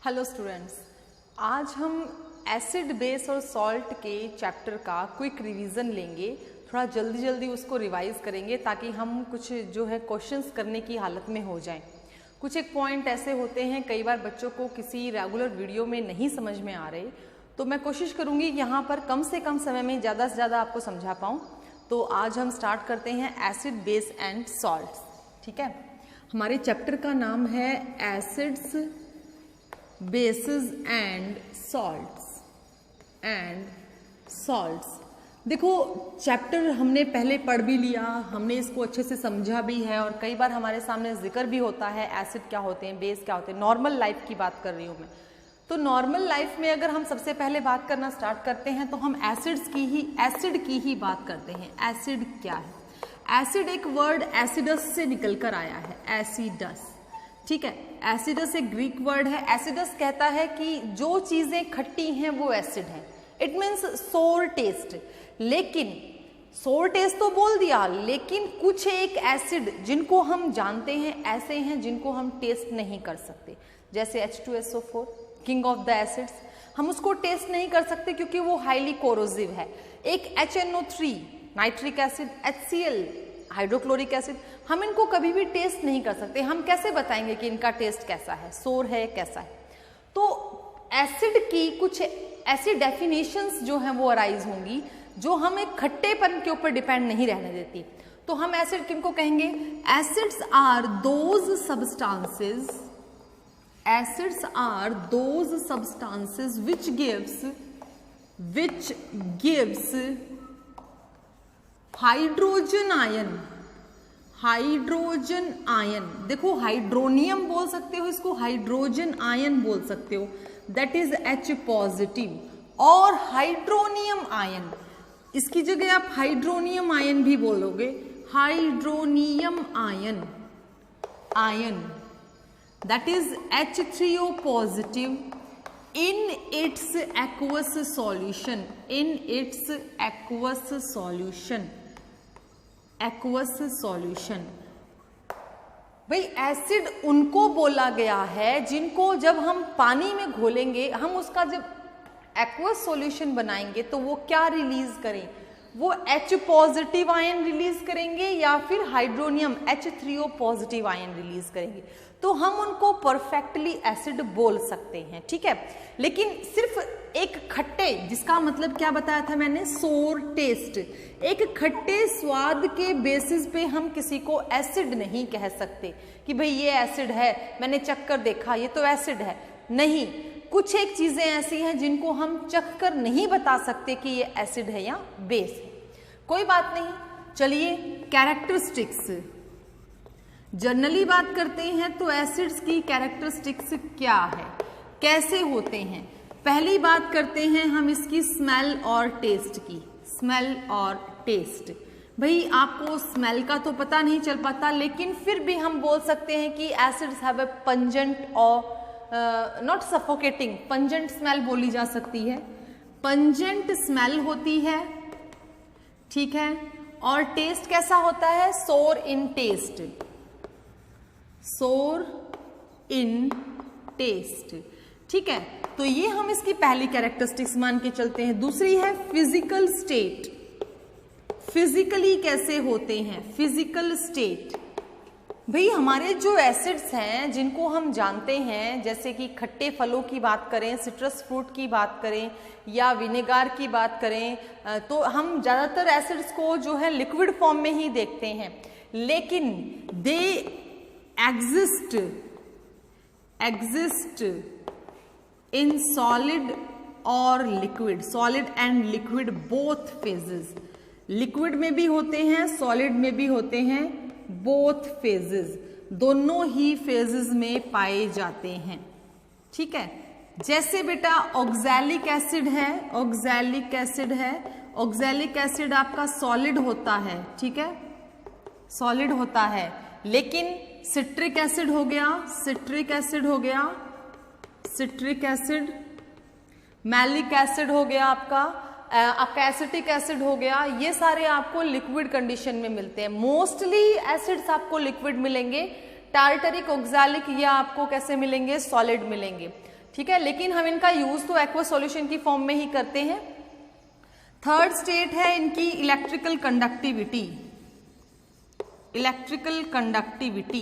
Hello students, आज हम acid base और सॉल्ट के चैप्टर का क्विक रिवीजन लेंगे। थोड़ा जल्दी जल्दी उसको रिवाइज करेंगे ताकि हम कुछ जो है क्वेश्चंस करने की हालत में हो जाएं। कुछ एक पॉइंट ऐसे होते हैं कई बार बच्चों को किसी रेगुलर वीडियो में नहीं समझ में आ रहे, तो मैं कोशिश करूंगी यहाँ पर कम से कम समय में ज़्यादा से ज़्यादा आपको समझा पाऊँ। तो आज हम स्टार्ट करते हैं एसिड बेस एंड सॉल्ट्स। ठीक है, हमारे चैप्टर का नाम है एसिड्स बेसिस एंड सॉल्ट्स। देखो, चैप्टर हमने पहले पढ़ भी लिया, हमने इसको अच्छे से समझा भी है और कई बार हमारे सामने जिक्र भी होता है एसिड क्या होते हैं, बेस क्या होते हैं। नॉर्मल लाइफ की बात कर रही हूँ मैं। तो नॉर्मल लाइफ में अगर हम सबसे पहले बात करना स्टार्ट करते हैं तो हम एसिड की ही बात करते हैं। एसिड क्या है? एसिड एक वर्ड एसिडस से निकल कर आया है, एसिडस। ठीक है, एसिडस एक ग्रीक वर्ड है। एसिडस कहता है कि जो चीजें खट्टी हैं वो एसिड है। इट मीन्स सोर टेस्ट। लेकिन सोर टेस्ट तो बोल दिया, लेकिन कुछ एक एसिड जिनको हम जानते हैं ऐसे हैं जिनको हम टेस्ट नहीं कर सकते। जैसे H2SO4, king of the acids, हम उसको टेस्ट नहीं कर सकते क्योंकि वो हाईली कोरोसिव है। एक HNO3 nitric acid, HCl hydrochloric acid, हम इनको कभी भी टेस्ट नहीं कर सकते। हम कैसे बताएंगे कि इनका टेस्ट कैसा है, सोर है, कैसा है? तो एसिड की कुछ ऐसी डेफिनेशंस जो हैं वो अराइज होंगी जो हमें खट्टेपन के ऊपर डिपेंड नहीं रहने देती। तो हम एसिड किनको कहेंगे? Acids are those substances which gives hydrogen ion. देखो, हाइड्रोनियम बोल सकते हो इसको, हाइड्रोजन आयन बोल सकते हो, दैट इज H पॉजिटिव। और हाइड्रोनियम आयन, इसकी जगह आप हाइड्रोनियम आयन भी बोलोगे, hydronium ion that is H3O positive in its aqueous solution। भाई, एसिड उनको बोला गया है जिनको जब हम पानी में घोलेंगे, हम उसका जब एक्वस सॉल्यूशन बनाएंगे तो वो क्या रिलीज करें? वो H पॉजिटिव आयन रिलीज करेंगे या फिर hydronium H3O positive ion release करेंगे। तो हम उनको परफेक्टली एसिड बोल सकते हैं। ठीक है, लेकिन सिर्फ एक खट्टे, जिसका मतलब क्या बताया था मैंने, सोर टेस्ट, एक खट्टे स्वाद के बेसिस पे हम किसी को एसिड नहीं कह सकते कि भाई ये एसिड है, मैंने चख कर देखा ये तो एसिड है। नहीं, कुछ एक चीजें ऐसी हैं जिनको हम चख कर नहीं बता सकते कि ये एसिड है या बेस है। कोई बात नहीं, चलिए कैरेक्टरिस्टिक्स जनरली बात करते हैं। तो एसिड्स की कैरेक्टरिस्टिक्स क्या है, कैसे होते हैं? पहली बात करते हैं हम इसकी स्मेल और टेस्ट की। स्मेल और टेस्ट, भाई आपको स्मेल का तो पता नहीं चल पाता, लेकिन फिर भी हम बोल सकते हैं कि एसिड्स हैव ए पंजेंट और नॉट सफोकेटिंग, पंजेंट स्मेल बोली जा सकती है। पंजेंट स्मेल होती है, ठीक है। और टेस्ट कैसा होता है? सोर इन टेस्ट, सोर इन टेस्ट। ठीक है, तो ये हम इसकी पहली कैरेक्टरिस्टिक्स मान के चलते हैं। दूसरी है फिजिकल स्टेट। फिजिकली कैसे होते हैं? फिजिकल स्टेट, भाई हमारे जो एसिड्स हैं जिनको हम जानते हैं, जैसे कि खट्टे फलों की बात करें, सिट्रस फ्रूट की बात करें या विनेगार की बात करें, तो हम ज़्यादातर एसिड्स को जो है लिक्विड फॉर्म में ही देखते हैं। लेकिन दे एग्जिस्ट इन सॉलिड और liquid, solid and liquid both phases. Liquid में भी होते हैं, सॉलिड में भी होते हैं, बोथ फेजेस, दोनों ही फेजेस में पाए जाते हैं। ठीक है, जैसे बेटा ऑक्सैलिक एसिड है, ऑक्सैलिक एसिड आपका सॉलिड होता है, ठीक है, सॉलिड होता है। लेकिन सिट्रिक एसिड हो गया, मैलिक एसिड हो गया, आपका एसिटिक एसिड हो गया, ये सारे आपको लिक्विड कंडीशन में मिलते हैं। मोस्टली एसिड्स आपको लिक्विड मिलेंगे, टार्टरिक, ऑक्सैलिक ये आपको कैसे मिलेंगे? सॉलिड मिलेंगे। ठीक है, लेकिन हम इनका यूज तो एक्वस सॉल्यूशन की फॉर्म में ही करते हैं। थर्ड स्टेट है इनकी इलेक्ट्रिकल कंडक्टिविटी। इलेक्ट्रिकल कंडक्टिविटी,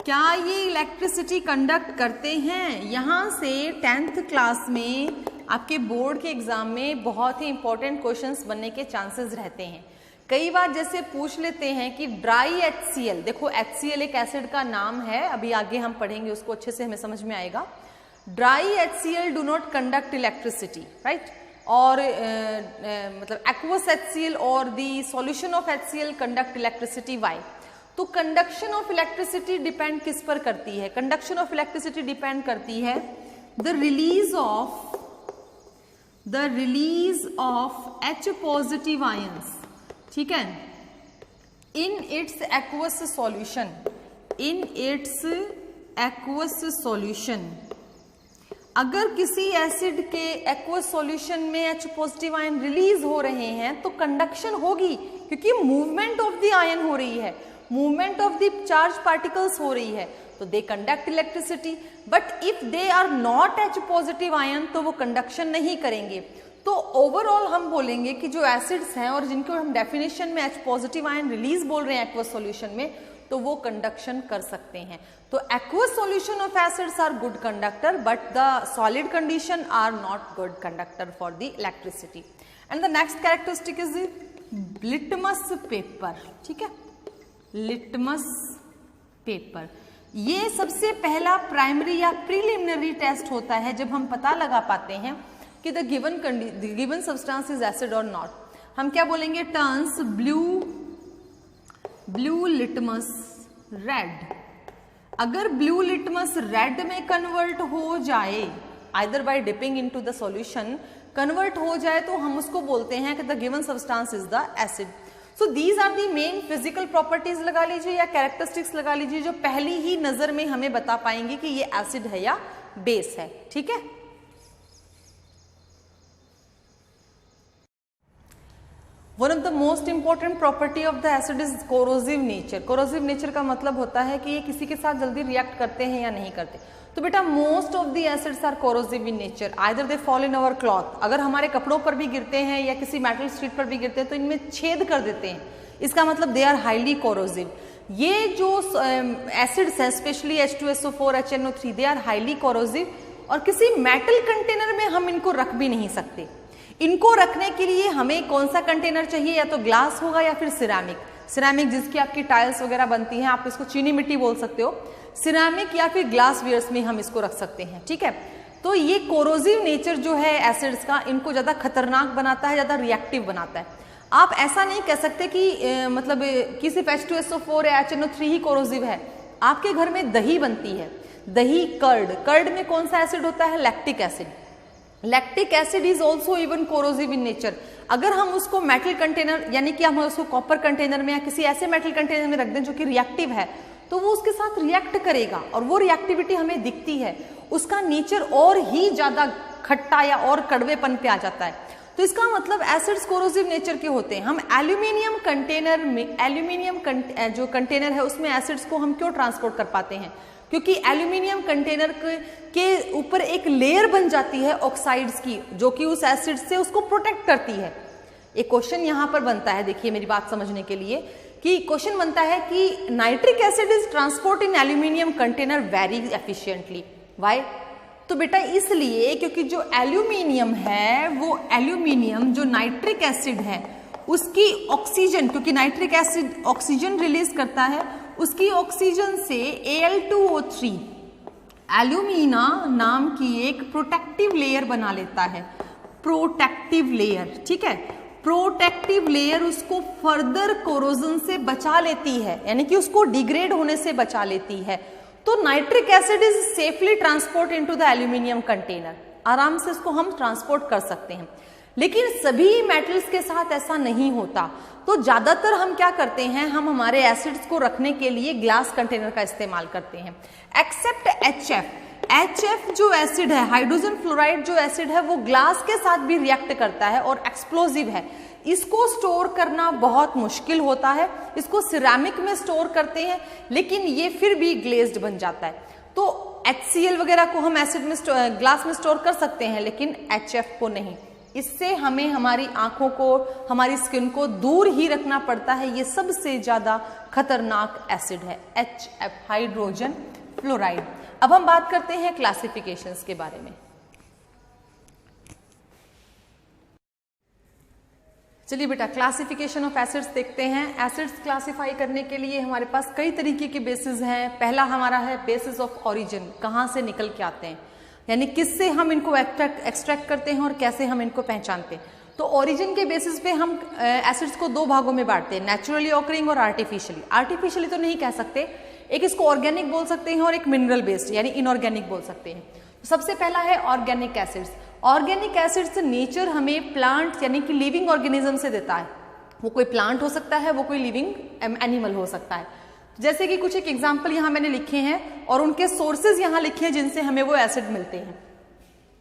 क्या ये इलेक्ट्रिसिटी कंडक्ट करते हैं? यहाँ से 10th क्लास में आपके बोर्ड के एग्जाम में बहुत ही इंपॉर्टेंट क्वेश्चंस बनने के चांसेस रहते हैं। कई बार जैसे पूछ लेते हैं कि ड्राई HCl, देखो HCl एक एसिड का नाम है, अभी आगे हम पढ़ेंगे उसको, अच्छे से हमें समझ में आएगा। Dry HCl do not conduct electricity, right? और मतलब एक्वस HCl और the solution of HCl conduct electricity. Why? तो कंडक्शन ऑफ इलेक्ट्रिसिटी डिपेंड किस पर करती है? कंडक्शन ऑफ इलेक्ट्रिसिटी डिपेंड करती है the release of H positive ions, ठीक है, इन इट्स एक्वस सॉल्यूशन। अगर किसी एसिड के एक्वस सॉल्यूशन में H पॉजिटिव आयन रिलीज हो रहे हैं तो कंडक्शन होगी, क्योंकि मूवमेंट ऑफ द आयन हो रही है, movement of the charge particles हो रही है, तो they conduct electricity. But if they are not H positive ion तो वो कंडक्शन नहीं करेंगे। तो ओवरऑल हम बोलेंगे कि जो एसिड्स हैं और जिनको हम डेफिनेशन में H पॉजिटिव आयन रिलीज बोल रहे हैं एक्वस सॉल्यूशन में, तो वो कंडक्शन कर सकते हैं। तो aqueous solution of acids are good conductor, but the solid condition are not good conductor for the electricity. And the next characteristic is litmus paper, ठीक है, लिटमस पेपर। ये सबसे पहला प्राइमरी या प्रीलिमिनरी टेस्ट होता है जब हम पता लगा पाते हैं कि the given substance is acid और नॉट। हम क्या बोलेंगे? Turns blue litmus red. अगर ब्लू लिटमस रेड में कन्वर्ट हो जाए, either by dipping into the solution convert हो जाए, तो हम उसको बोलते हैं कि the given substance is the acid. So these are the main physical properties लगा लीजिए या कैरेक्टरिस्टिक्स लगा लीजिए जो पहली ही नजर में हमें बता पाएंगे कि ये एसिड है या बेस है, ठीक है। One of the most important property of the acid is corrosive nature. Corrosive nature का मतलब होता है कि ये किसी के साथ जल्दी रिएक्ट करते हैं या नहीं करते। तो बेटा most of the acids are corrosive in nature, either they fall in our cloth, अगर हमारे कपड़ों पर भी गिरते हैं या किसी मेटल शीट पर भी गिरते हैं तो इनमें छेद कर देते हैं, इसका मतलब दे आर हाईली कोरोसिव। ये जो एसिड्स हैं specially H2SO4, HNO3, they are highly corrosive और किसी मेटल कंटेनर में हम इनको रख भी नहीं सकते। इनको रखने के लिए हमें कौन सा कंटेनर चाहिए? या तो ग्लास होगा या फिर सिरेमिक जिसकी आपकी टाइल्स वगैरह बनती हैं, आप इसको चीनी मिट्टी बोल सकते हो, सिरेमिक या फिर ग्लास वेयर्स में हम इसको रख सकते हैं, ठीक है। तो ये कोरोसिव नेचर जो है एसिड्स का, इनको ज्यादा खतरनाक बनाता है, ज्यादा रिएक्टिव बनाता है। आप ऐसा नहीं कह सकते कि मतलब कि सिर्फ H2SO4 या HNO3 ही कोरोसिव है। आपके घर में दही बनती है, दही, कर्ड में कौन सा एसिड होता है? Lactic acid. Lactic acid is also even corrosive in nature. अगर हम उसको मेटल कंटेनर यानी कि हम उसको कॉपर कंटेनर में या किसी ऐसे मेटल कंटेनर में रख दें जो कि रिएक्टिव है, तो वो उसके साथ रिएक्ट करेगा और वो रिएक्टिविटी हमें दिखती है, उसका नेचर और ही ज्यादा खट्टा या और कड़वेपन पे आ जाता है। तो इसका मतलब एसिड्स कोरोसिव नेचर के होते हैं। हम एल्यूमिनियम कंटेनर में जो कंटेनर है उसमें एसिड्स को हम क्यों ट्रांसपोर्ट कर पाते हैं? क्योंकि एल्यूमिनियम कंटेनर के ऊपर एक लेयर बन जाती है ऑक्साइड्स की, जो कि उस एसिड से उसको प्रोटेक्ट करती है। एक क्वेश्चन यहां पर बनता है, देखिए मेरी बात समझने के लिए, कि क्वेश्चन बनता है कि nitric acid is transport in aluminium container very efficiently. Why? तो बेटा इसलिए क्योंकि जो एल्यूमिनियम है, वो एल्यूमिनियम जो नाइट्रिक एसिड है उसकी ऑक्सीजन, क्योंकि नाइट्रिक एसिड ऑक्सीजन रिलीज करता है, उसकी ऑक्सीजन से Al2O3 एल्यूमिना नाम की एक प्रोटेक्टिव लेयर बना लेता है, प्रोटेक्टिव लेयर, ठीक है। प्रोटेक्टिव लेयर उसको फर्दर कोरोजन से बचा लेती है, यानी कि उसको डिग्रेड होने से बचा लेती है। तो nitric acid is safely transport into the aluminium container, आराम से उसको हम ट्रांसपोर्ट कर सकते हैं। लेकिन सभी मेटल्स के साथ ऐसा नहीं होता, तो ज्यादातर हम क्या करते हैं, हम हमारे एसिड्स को रखने के लिए ग्लास कंटेनर का इस्तेमाल करते हैं, एक्सेप्ट HF जो एसिड है, हाइड्रोजन फ्लोराइड जो एसिड है, वो ग्लास के साथ भी रिएक्ट करता है और एक्सप्लोजिव है। इसको स्टोर करना बहुत मुश्किल होता है। इसको सिरेमिक में स्टोर करते हैं लेकिन ये फिर भी ग्लेज्ड बन जाता है। तो HCl वगैरह को हम एसिड में ग्लास में स्टोर कर सकते हैं लेकिन HF को नहीं। इससे हमें हमारी आंखों को, हमारी स्किन को दूर ही रखना पड़ता है। ये सबसे ज्यादा खतरनाक एसिड है HF, हाइड्रोजन फ्लोराइड। अब हम बात करते हैं क्लासिफिकेशंस के बारे में। चलिए बेटा, क्लासिफिकेशन ऑफ एसिड्स देखते हैं। एसिड्स क्लासिफाई करने के लिए हमारे पास कई तरीके के बेसिस हैं। पहला हमारा है बेसिस ऑफ ओरिजिन, कहाँ से निकल के आते हैं, यानी किससे हम इनको एक्सट्रैक्ट करते हैं और कैसे हम इनको पहचानते हैं। तो ओरिजिन के बेसिस पे हम एसिड्स को दो भागों में बांटते हैं, नेचुरली ऑकरिंग और आर्टिफिशियली। आर्टिफिशियली तो नहीं कह सकते, एक इसको ऑर्गेनिक बोल सकते हैं और एक मिनरल बेस्ड यानी इनऑर्गेनिक बोल सकते हैं। तो सबसे पहला है organic acids. Organic acids nature हमें प्लांट यानी कि लिविंग ऑर्गेनिज्म से देता है। वो कोई प्लांट हो सकता है, वो कोई लिविंग एनिमल हो सकता है। जैसे कि कुछ एक एग्जाम्पल यहाँ मैंने लिखे हैं और उनके सोर्सेज यहाँ लिखे हैं जिनसे हमें वो एसिड मिलते हैं।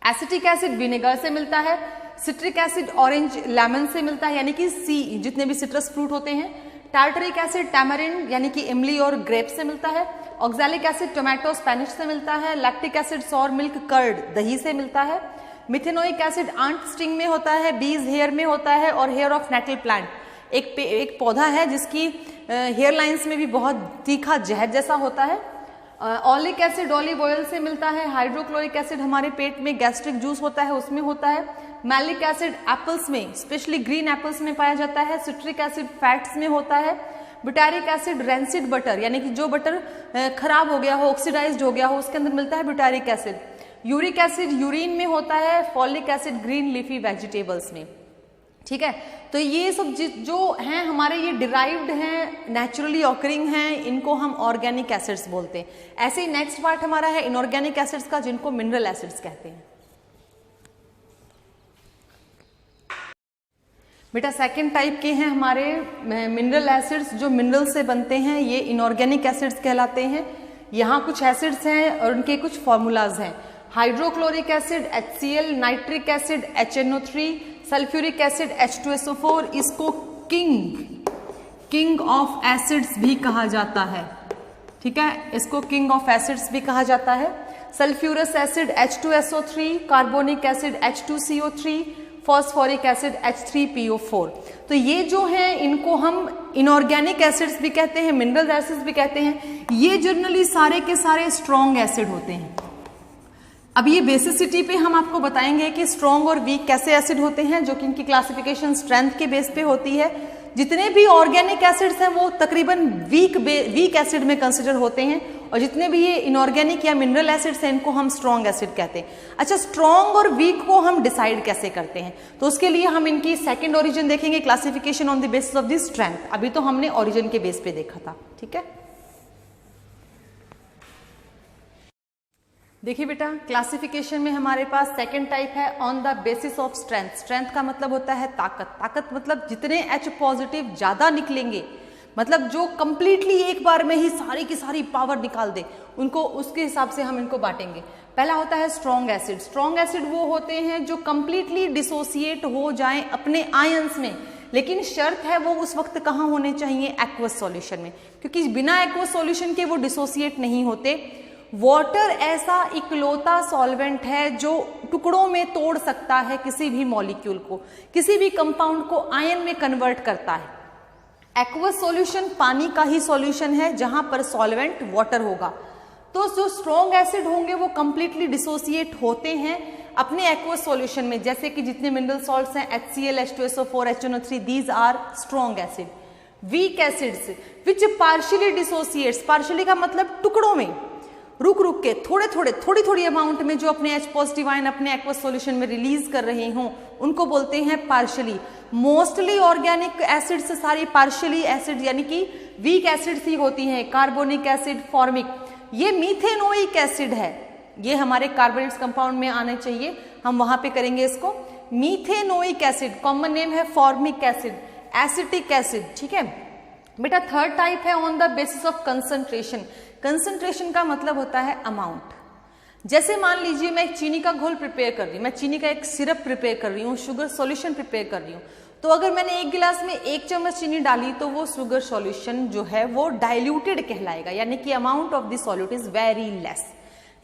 एसिटिक एसिड विनेगर से मिलता है, सिट्रिक एसिड ऑरेंज लेमन से मिलता है यानी कि सी जितने भी सिट्रस फ्रूट होते हैं, टार्टरिक एसिड टैमरिंड यानी कि इमली और ग्रेप से मिलता है, ऑक्सैलिक एसिड टोमेटो स्पेनिश से मिलता है, lactic acid sour milk curd दही से मिलता है, मिथेनोइक एसिड आंट स्टिंग में होता है, बीज हेयर में होता है और हेयर ऑफ नेटल प्लांट एक पौधा है जिसकी हेयर लाइंस में भी बहुत तीखा जहर जैसा होता है। ऑलिक एसिड ऑलिव ऑयल से मिलता है, हाइड्रोक्लोरिक एसिड हमारे पेट में गैस्ट्रिक जूस होता है उसमें होता है, मैलिक एसिड एप्पल्स में स्पेशली ग्रीन एप्पल्स में पाया जाता है, सिट्रिक एसिड फैट्स में होता है, ब्यूटारिक एसिड रेंसिड बटर यानी कि जो बटर खराब हो गया हो, ऑक्सीडाइज्ड हो गया हो, उसके अंदर मिलता है butyric acid, uric acid urine में होता है, folic acid green leafy vegetables में। ठीक है, तो ये सब जो हैं हमारे ये डिराइव्ड हैं, नेचुरली ऑकरिंग हैं, इनको हम ऑर्गेनिक एसिड्स बोलते हैं। ऐसे ही नेक्स्ट पार्ट हमारा है इनऑर्गेनिक एसिड्स का, जिनको मिनरल एसिड्स कहते हैं। बेटा सेकंड टाइप के हैं हमारे मिनरल एसिड्स, जो मिनरल से बनते हैं, ये इनऑर्गेनिक एसिड्स कहलाते हैं। यहाँ कुछ एसिड्स हैं और उनके कुछ फॉर्मूलाज हैं। Hydrochloric acid HCl, nitric acid HNO3, sulphuric acid H2SO4, इसको किंग ऑफ एसिड्स भी कहा जाता है। ठीक है, इसको किंग ऑफ एसिड्स भी कहा जाता है। Sulphurous acid H2SO3, carbonic acid H2CO3, phosphoric acid H3PO4। तो ये जो हैं इनको हम इनऑर्गेनिक एसिड्स भी कहते हैं, मिनरल एसिड्स भी कहते हैं। ये जनरली सारे के सारे स्ट्रॉन्ग एसिड होते हैं। अब ये बेसिसिटी पे हम आपको बताएंगे कि स्ट्रॉन्ग और वीक कैसे एसिड होते हैं, जो कि इनकी क्लासिफिकेशन स्ट्रेंथ के बेस पे होती है। जितने भी ऑर्गेनिक एसिड्स हैं वो तकरीबन वीक एसिड में कंसिडर होते हैं, और जितने भी ये इनऑर्गेनिक या मिनरल एसिड्स हैं इनको हम स्ट्रॉन्ग एसिड कहते हैं। अच्छा, स्ट्रॉन्ग और वीक को हम डिसाइड कैसे करते हैं, तो उसके लिए हम इनकी सेकेंड ओरिजिन देखेंगे, classification on the basis of the strength. अभी तो हमने ओरिजिन के बेस पे देखा था। ठीक है, देखिए बेटा, क्लासिफिकेशन में हमारे पास सेकंड टाइप है on the basis of strength. Strength का मतलब होता है ताकत। ताकत मतलब जितने H पॉजिटिव ज्यादा निकलेंगे, मतलब जो कंप्लीटली एक बार में ही सारी की सारी पावर निकाल दे, उनको उसके हिसाब से हम इनको बांटेंगे। पहला होता है स्ट्रॉन्ग एसिड। स्ट्रॉन्ग एसिड वो होते हैं जो कंप्लीटली डिसोसिएट हो जाएं अपने आयंस में, लेकिन शर्त है वो उस वक्त कहाँ होने चाहिए, एक्वस सॉल्यूशन में, क्योंकि बिना एक्वस सॉल्यूशन के वो डिसोसिएट नहीं होते। वाटर ऐसा इकलौता सॉल्वेंट है जो टुकड़ों में तोड़ सकता है किसी भी मॉलिक्यूल को, किसी भी कंपाउंड को आयन में कन्वर्ट करता है। एक्वस सॉल्यूशन पानी का ही सॉल्यूशन है जहां पर सॉल्वेंट वाटर होगा। तो जो स्ट्रॉन्ग एसिड होंगे वो कंप्लीटली डिसोसिएट होते हैं अपने एक्वस सॉल्यूशन में, जैसे कि जितने मिनरल सॉल्ट्स हैं HCl, H2SO4, HNO3, these are strong acid. Weak acids which partially dissociates, partially का मतलब टुकड़ों में, रुक रुक के थोड़ी थोड़ी अमाउंट में जो अपने H पॉजिटिव आयन अपने एक्वस सॉल्यूशन में रिलीज कर रहे हों, उनको बोलते हैं पार्शियली। मोस्टली ऑर्गेनिक एसिड्स सारी पार्शियली एसिड यानी कि वीक एसिड्स ही होती हैं। कार्बोनिक एसिड, फॉर्मिक, ये मीथेनोइक एसिड है, ये हमारे कार्बोनेट्स कंपाउंड में आने चाहिए, हम वहां पे करेंगे इसको। मीथेनोइक एसिड, कॉमन नेम है फॉर्मिक एसिड, एसिटिक एसिड। ठीक है बेटा, थर्ड टाइप है on the basis of concentration. Concentration का मतलब होता है अमाउंट। जैसे मान लीजिए मैं एक चीनी का घोल प्रिपेयर कर रही हूँ, मैं चीनी का एक सिरप प्रिपेयर कर रही हूँ, शुगर सॉल्यूशन प्रिपेयर कर रही हूँ, तो अगर मैंने एक गिलास में 1 चम्मच चीनी डाली तो वो शुगर सॉल्यूशन जो है वो डाइल्यूटेड कहलाएगा, यानी कि amount of the solute is very less,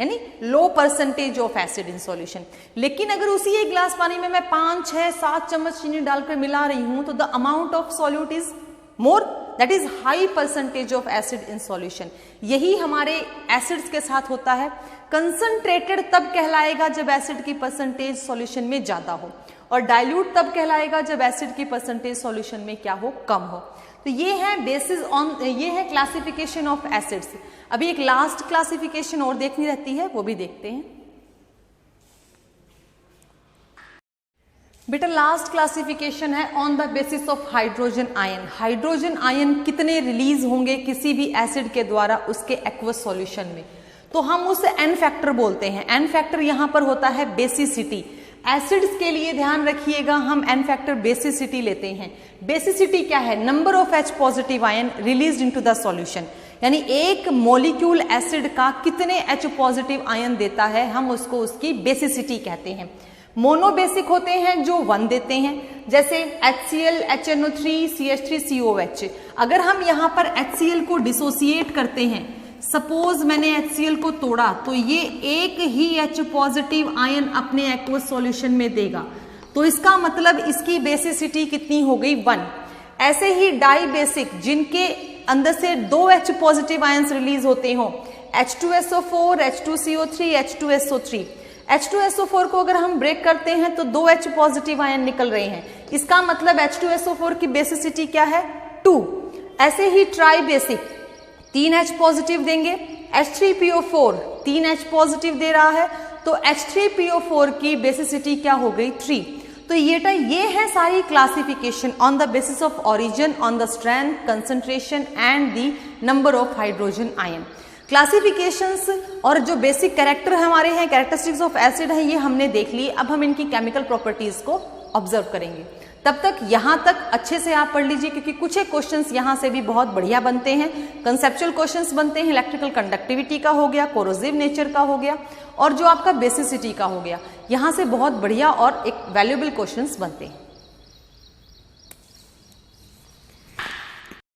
यानी low percentage of acid in solution. लेकिन अगर उसी एक गिलास पानी में मैं 5, 6, 7 चम्मच चीनी डालकर मिला रही हूं तो the amount of solute is more, that is high percentage of acid in solution. यही हमारे एसिड्स के साथ होता है। कंसंट्रेटेड तब कहलाएगा जब एसिड की परसेंटेज सॉल्यूशन में ज्यादा हो, और डाइल्यूट तब कहलाएगा जब एसिड की परसेंटेज सॉल्यूशन में क्या हो, कम हो। तो ये है बेसिस ऑन, ये है क्लासिफिकेशन ऑफ एसिड्स। अभी एक लास्ट क्लासिफिकेशन और देखनी रहती है, वो भी देखते हैं। बेटा लास्ट क्लासिफिकेशन है on the basis of hydrogen ion. Hydrogen ion कितने रिलीज होंगे किसी भी एसिड के द्वारा उसके एक्वस सॉल्यूशन में, तो हम उसे एन फैक्टर बोलते हैं। एन फैक्टर यहां पर होता है बेसिसिटी। एसिड्स के लिए ध्यान रखिएगा, हम एन फैक्टर बेसिसिटी लेते हैं। बेसिसिटी क्या है? Number of H positive ion released into the solution, यानी एक मॉलिक्यूल एसिड का कितने H पॉजिटिव आयन देता है, हम उसको उसकी बेसिसिटी कहते हैं। मोनोबेसिक होते हैं जो 1 देते हैं, जैसे HCl, HNO3, CH3COH। अगर हम यहाँ पर HCl को डिसोसिएट करते हैं, सपोज मैंने HCl को तोड़ा तो ये एक ही H पॉजिटिव आयन अपने एक्वस सॉल्यूशन में देगा, तो इसका मतलब इसकी बेसिसिटी कितनी हो गई? 1। ऐसे ही डाई बेसिक जिनके अंदर से 2 H पॉजिटिव आयंस रिलीज होते हो, H2SO4, H2CO3, H2SO3। H2SO4 को अगर हम ब्रेक करते हैं तो 2 H पॉजिटिव आयन निकल रहे हैं, इसका मतलब H2SO4 की बेसिसिटी क्या है? 2। ऐसे ही ट्राई बेसिक 3 H पॉजिटिव देंगे, H3PO4 3 H पॉजिटिव दे रहा है, तो H3PO4 की बेसिसिटी क्या हो गई? 3। तो ये है सारी classification on the basis of origin, on the strength, concentration and the number of hydrogen ion. Classifications और जो बेसिक कैरेक्टर हमारे हैं, कैरेक्टरिस्टिक्स ऑफ एसिड है, ये हमने देख ली। अब हम इनकी केमिकल प्रॉपर्टीज को ऑब्जर्व करेंगे। तब तक यहाँ तक अच्छे से आप पढ़ लीजिए, क्योंकि कुछ एक क्वेश्चंस यहाँ से भी बहुत बढ़िया बनते हैं। कंसेप्चुअल क्वेश्चंस बनते हैं, इलेक्ट्रिकल कंडक्टिविटी का हो गया, कोरोसिव नेचर का हो गया, और जो आपका बेसिसिटी का हो गया। यहाँ से बहुत बढ़िया और एक वैल्यूएबल क्वेश्चंस बनते हैं।